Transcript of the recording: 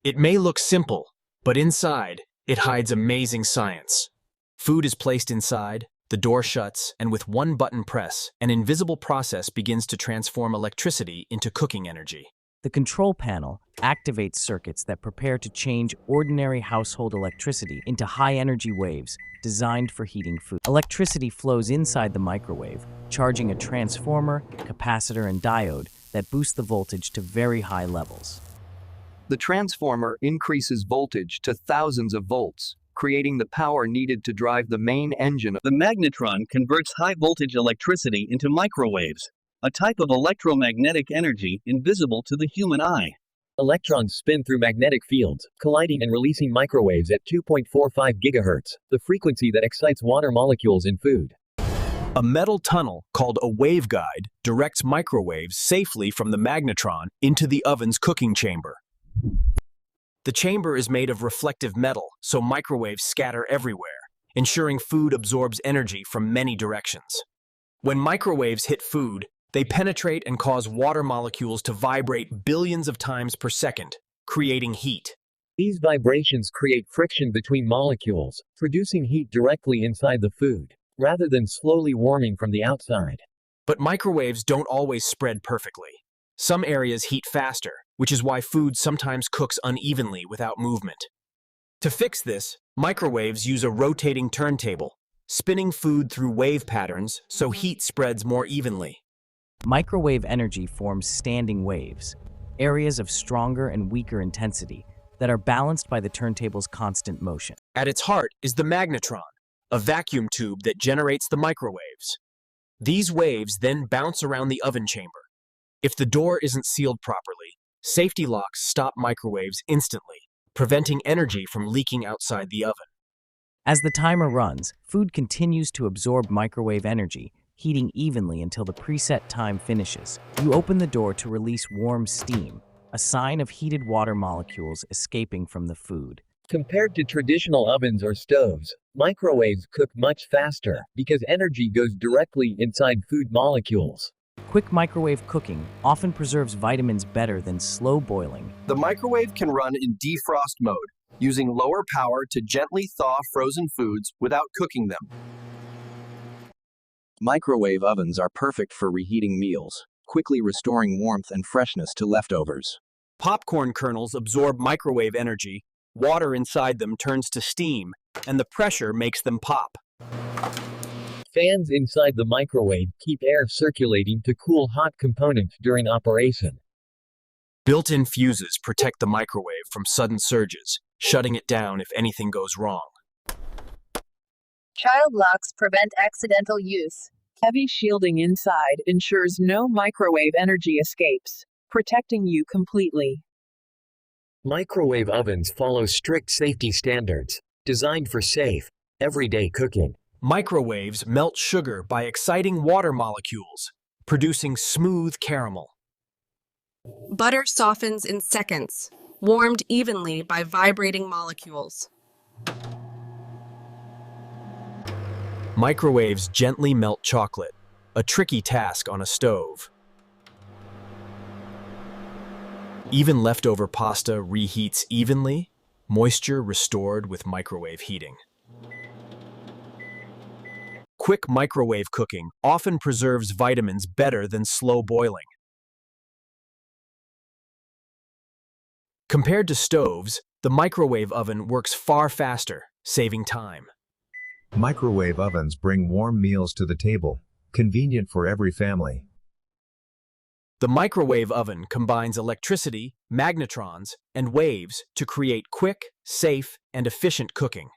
It may look simple, but inside, it hides amazing science. Food is placed inside, the door shuts, and with one button press, an invisible process begins to transform electricity into cooking energy. The control panel activates circuits that prepare to change ordinary household electricity into high-energy waves designed for heating food. Electricity flows inside the microwave, charging a transformer, capacitor, and diode that boost the voltage to very high levels. The transformer increases voltage to thousands of volts, creating the power needed to drive the main engine. The magnetron converts high-voltage electricity into microwaves, a type of electromagnetic energy invisible to the human eye. Electrons spin through magnetic fields, colliding and releasing microwaves at 2.45 GHz, the frequency that excites water molecules in food. A metal tunnel called a waveguide directs microwaves safely from the magnetron into the oven's cooking chamber. The chamber is made of reflective metal, so microwaves scatter everywhere, ensuring food absorbs energy from many directions. When microwaves hit food, they penetrate and cause water molecules to vibrate billions of times per second, creating heat. These vibrations create friction between molecules, producing heat directly inside the food, rather than slowly warming from the outside. But microwaves don't always spread perfectly. Some areas heat faster, which is why food sometimes cooks unevenly without movement. To fix this, microwaves use a rotating turntable, spinning food through wave patterns so heat spreads more evenly. Microwave energy forms standing waves, areas of stronger and weaker intensity that are balanced by the turntable's constant motion. At its heart is the magnetron, a vacuum tube that generates the microwaves. These waves then bounce around the oven chamber. If the door isn't sealed properly, safety locks stop microwaves instantly, preventing energy from leaking outside the oven. As the timer runs, food continues to absorb microwave energy, heating evenly until the preset time finishes. You open the door to release warm steam, a sign of heated water molecules escaping from the food. Compared to traditional ovens or stoves, microwaves cook much faster because energy goes directly inside food molecules. Quick microwave cooking often preserves vitamins better than slow boiling. The microwave can run in defrost mode, using lower power to gently thaw frozen foods without cooking them. Microwave ovens are perfect for reheating meals, quickly restoring warmth and freshness to leftovers. Popcorn kernels absorb microwave energy, water inside them turns to steam, and the pressure makes them pop. Fans inside the microwave keep air circulating to cool hot components during operation. Built-in fuses protect the microwave from sudden surges, shutting it down if anything goes wrong. Child locks prevent accidental use. Heavy shielding inside ensures no microwave energy escapes, protecting you completely. Microwave ovens follow strict safety standards, designed for safe, everyday cooking. Microwaves melt sugar by exciting water molecules, producing smooth caramel. Butter softens in seconds, warmed evenly by vibrating molecules. Microwaves gently melt chocolate, a tricky task on a stove. Even leftover pasta reheats evenly, moisture restored with microwave heating. Quick microwave cooking often preserves vitamins better than slow boiling. Compared to stoves, the microwave oven works far faster, saving time. Microwave ovens bring warm meals to the table, convenient for every family. The microwave oven combines electricity, magnetrons, and waves to create quick, safe, and efficient cooking.